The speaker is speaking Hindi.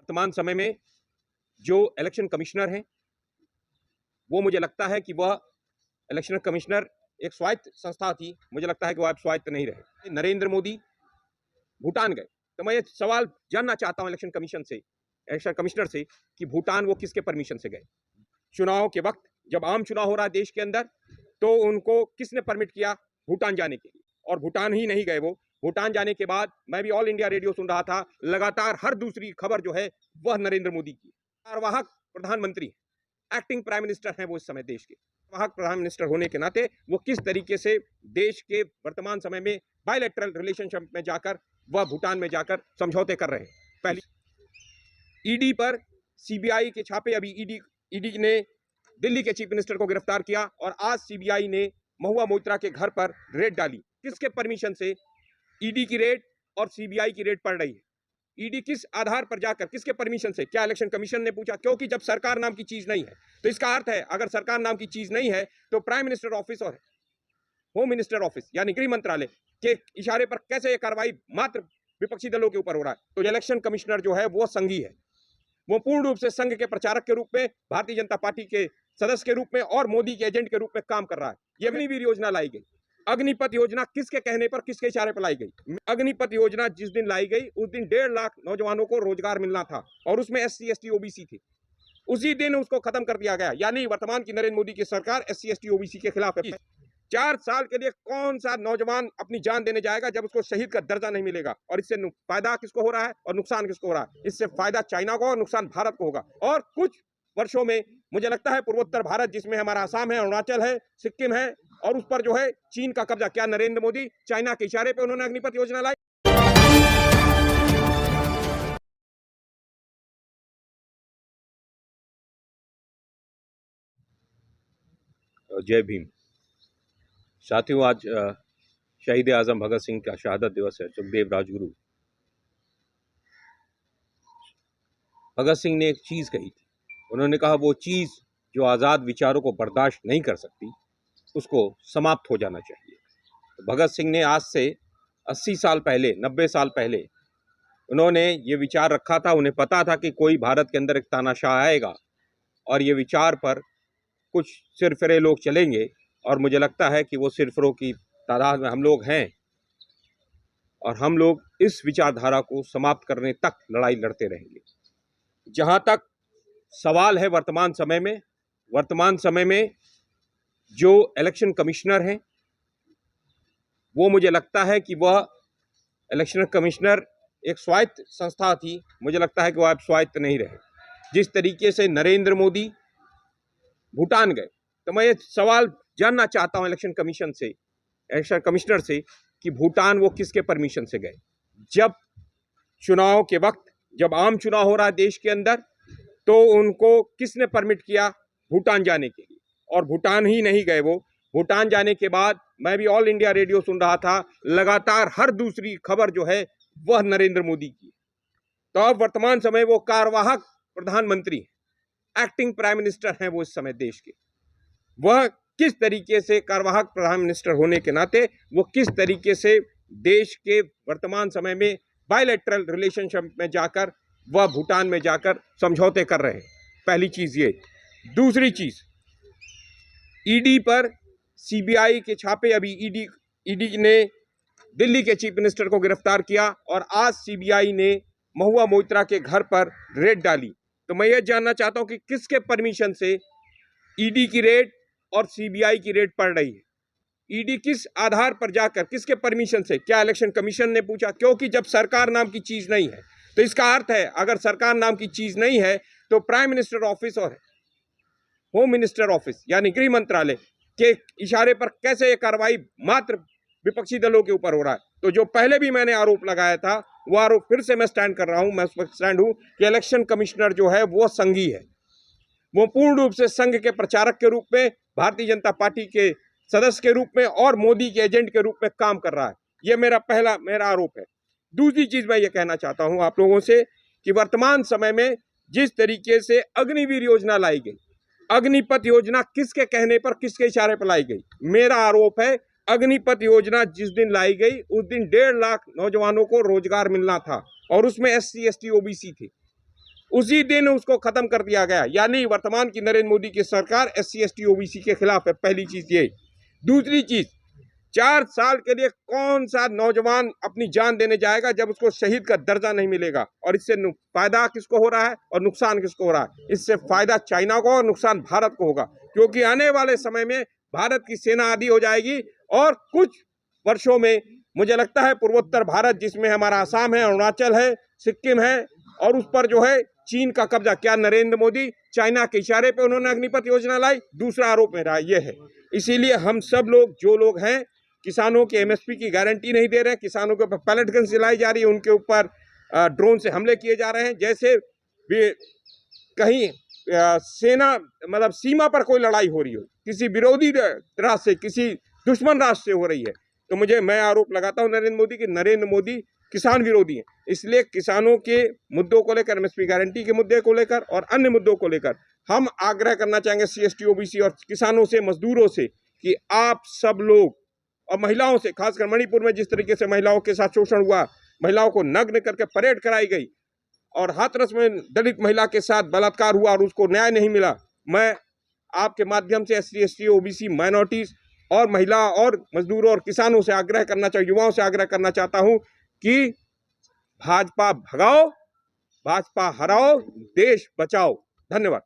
वर्तमान समय में जो इलेक्शन कमिश्नर हैं, वो मुझे लगता है कि वह इलेक्शन कमिश्नर एक स्वायत्त संस्था थी। मुझे लगता है कि वह अब स्वायत्त नहीं रहे। नरेंद्र मोदी भूटान गए, तो मैं ये सवाल जानना चाहता हूं इलेक्शन कमिश्नर से कि भूटान वो किसके परमिशन से गए। चुनाव के वक्त जब आम चुनाव हो रहा है देश के अंदर, तो उनको किसने परमिट किया भूटान जाने के लिए? और भूटान ही नहीं गए वो। भूटान जाने के बाद मैं भी ऑल इंडिया रेडियो सुन रहा था, लगातार हर दूसरी खबर जो है वह नरेंद्र मोदी की। कार्यवाहक प्रधानमंत्री, एक्टिंग प्राइम मिनिस्टर हैं वो इस समय देश के। कार्यवाहक प्रधान मिनिस्टर होने के नाते वो किस तरीके से देश के वर्तमान समय में बायलैटरल रिलेशनशिप में जाकर वह भूटान में जाकर समझौते कर रहे हैं। पहली ईडी पर सीबीआई के छापे, अभी ईडी ने दिल्ली के चीफ मिनिस्टर को गिरफ्तार किया और आज सीबीआई ने महुआ मोइत्रा के घर पर रेड डाली। किसके परमिशन से ईडी की रेड और सीबीआई की रेड पड़ रही है? ईडी किस आधार पर जाकर, किसके परमिशन से? क्या इलेक्शन कमीशन ने पूछा? क्योंकि जब सरकार नाम की चीज नहीं है, तो इसका अर्थ है अगर सरकार नाम की चीज नहीं है तो प्राइम मिनिस्टर ऑफिस और होम मिनिस्टर ऑफिस यानी गृह मंत्रालय के इशारे पर कैसे यह कार्रवाई मात्र विपक्षी दलों के ऊपर हो रहा है? तो इलेक्शन कमिश्नर जो है वो संघी है। वो पूर्ण रूप से संघ के प्रचारक के रूप में, भारतीय जनता पार्टी के सदस्य के रूप में और मोदी के एजेंट के रूप में काम कर रहा है। ये अग्निवीर योजना लाई गई। अग्निपथ योजना किसके कहने पर, किसके इशारे पर लाई गई? अग्निपथ योजना जिस दिन लाई गई उस दिन 1.5 लाख नौजवानों को रोजगार मिलना था और उसमें SC ST OBC थे। उसी दिन उसको खत्म कर दिया गया। यानी वर्तमान की नरेंद्र मोदी की सरकार SC ST OBC के खिलाफ है। 4 साल के लिए कौन सा नौजवान अपनी जान देने जाएगा जब उसको शहीद का दर्जा नहीं मिलेगा? और इससे फायदा किसको हो रहा है और नुकसान किसको हो रहा है? इससे फायदा चाइना को और नुकसान भारत को होगा। और कुछ वर्षों में मुझे लगता है पूर्वोत्तर भारत, जिसमें हमारा आसाम है, अरुणाचल है, सिक्किम है, और उस पर जो है चीन का कब्जा। क्या नरेंद्र मोदी चाइना के इशारे पर उन्होंने अग्निपथ योजना लाई? जय भीम साथियों, आज शहीद आजम भगत सिंह का शहादत दिवस है। सुखदेव राजगुरु भगत सिंह ने एक चीज कही थी। उन्होंने कहा वो चीज जो आजाद विचारों को बर्दाश्त नहीं कर सकती उसको समाप्त हो जाना चाहिए। तो भगत सिंह ने आज से 80 साल पहले, 90 साल पहले उन्होंने ये विचार रखा था। उन्हें पता था कि कोई भारत के अंदर एक तानाशाह आएगा और ये विचार पर कुछ सिरफिरे लोग चलेंगे, और मुझे लगता है कि वो सिरफिरों की तादाद में हम लोग हैं, और हम लोग इस विचारधारा को समाप्त करने तक लड़ाई लड़ते रहेंगे। जहां तक सवाल है वर्तमान समय में जो इलेक्शन कमिश्नर हैं, वो मुझे लगता है कि वह इलेक्शन कमिश्नर एक स्वायत्त संस्था थी। मुझे लगता है कि वह अब स्वायत्त नहीं रहे। जिस तरीके से नरेंद्र मोदी भूटान गए, तो मैं ये सवाल जानना चाहता हूं इलेक्शन कमिश्नर से कि भूटान वो किसके परमिशन से गए। जब चुनाव के वक्त, जब आम चुनाव हो रहा है देश के अंदर, तो उनको किसने परमिट किया भूटान जाने के लिए? और भूटान ही नहीं गए वो। भूटान जाने के बाद मैं भी ऑल इंडिया रेडियो सुन रहा था, लगातार हर दूसरी खबर जो है वह नरेंद्र मोदी की। तो अब वर्तमान समय वो कार्यवाहक प्रधानमंत्री, एक्टिंग प्राइम मिनिस्टर हैं वो इस समय देश के। वह किस तरीके से कार्यवाहक प्रधान मिनिस्टर होने के नाते वो किस तरीके से देश के वर्तमान समय में बायलैटरल रिलेशनशिप में जाकर वह भूटान में जाकर समझौते कर रहे हैं। पहली चीज ये। दूसरी चीज, ईडी पर सीबीआई के छापे, अभी ईडी ने दिल्ली के चीफ मिनिस्टर को गिरफ्तार किया और आज सीबीआई ने महुआ मोइत्रा के घर पर रेड डाली। तो मैं ये जानना चाहता हूं कि किसके परमिशन से ईडी की रेड और सीबीआई की रेड पड़ रही है? ईडी किस आधार पर जाकर, किसके परमिशन से? क्या इलेक्शन कमीशन ने पूछा? क्योंकि जब सरकार नाम की चीज नहीं है, तो इसका अर्थ है अगर सरकार नाम की चीज नहीं है तो प्राइम मिनिस्टर ऑफिस और होम मिनिस्टर ऑफिस यानी गृह मंत्रालय के इशारे पर कैसे यह कार्रवाई मात्र विपक्षी दलों के ऊपर हो रहा है? तो जो पहले भी मैंने आरोप लगाया था वो आरोप फिर से मैं स्टैंड कर रहा हूं। मैं उस पर स्टैंड हूं कि इलेक्शन कमिश्नर जो है वो संघी है। वो पूर्ण रूप से संघ के प्रचारक के रूप में, भारतीय जनता पार्टी के सदस्य के रूप में और मोदी के एजेंट के रूप में काम कर रहा है। ये मेरा आरोप है। दूसरी चीज मैं ये कहना चाहता हूं आप लोगों से कि वर्तमान समय में जिस तरीके से अग्निवीर योजना लाई गई, अग्निपथ योजना किसके कहने पर, किसके इशारे पर लाई गई? मेरा आरोप है अग्निपथ योजना जिस दिन लाई गई उस दिन 1.5 लाख नौजवानों को रोजगार मिलना था और उसमें SC ST OBC थे। उसी दिन उसको खत्म कर दिया गया। यानी वर्तमान की नरेंद्र मोदी की सरकार SC ST OBC के खिलाफ है। पहली चीज ये। दूसरी चीज, 4 साल के लिए कौन सा नौजवान अपनी जान देने जाएगा जब उसको शहीद का दर्जा नहीं मिलेगा? और इससे फायदा किसको हो रहा है और नुकसान किसको हो रहा है? इससे फायदा चाइना को और नुकसान भारत को होगा, क्योंकि आने वाले समय में भारत की सेना आधी हो जाएगी और कुछ वर्षों में मुझे लगता है पूर्वोत्तर भारत, जिसमें हमारा असम है, अरुणाचल है, सिक्किम है, और उस पर जो है चीन का कब्जा। क्या नरेंद्र मोदी चाइना के इशारे पे उन्होंने अग्निपथ योजना लाई? दूसरा आरोप मेरा ये है। इसीलिए हम सब लोग, जो लोग हैं, किसानों के MSP की गारंटी नहीं दे रहे हैं, किसानों के ऊपर पैलेट गन चलाई जा रही है, उनके ऊपर ड्रोन से हमले किए जा रहे हैं, जैसे भी कहीं सेना मतलब सीमा पर कोई लड़ाई हो रही हो, किसी विरोधी राष्ट्र से, किसी दुश्मन राष्ट्र से हो रही है। तो मैं आरोप लगाता हूं नरेंद्र मोदी किसान विरोधी हैं। इसलिए किसानों के मुद्दों को लेकर, MSP गारंटी के मुद्दे को लेकर और अन्य मुद्दों को लेकर हम आग्रह करना चाहेंगे SC ST OBC और किसानों से, मजदूरों से, कि आप सब लोग, और महिलाओं से, खासकर मणिपुर में जिस तरीके से महिलाओं के साथ शोषण हुआ, महिलाओं को नग्न करके परेड कराई गई और हाथरस में दलित महिला के साथ बलात्कार हुआ और उसको न्याय नहीं मिला, मैं आपके माध्यम से SC ST OBC माइनॉरिटीज और महिला और मजदूरों और किसानों से आग्रह करना चाहूँ, युवाओं से आग्रह करना चाहता हूं कि भाजपा भगाओ, भाजपा हराओ, देश बचाओ। धन्यवाद।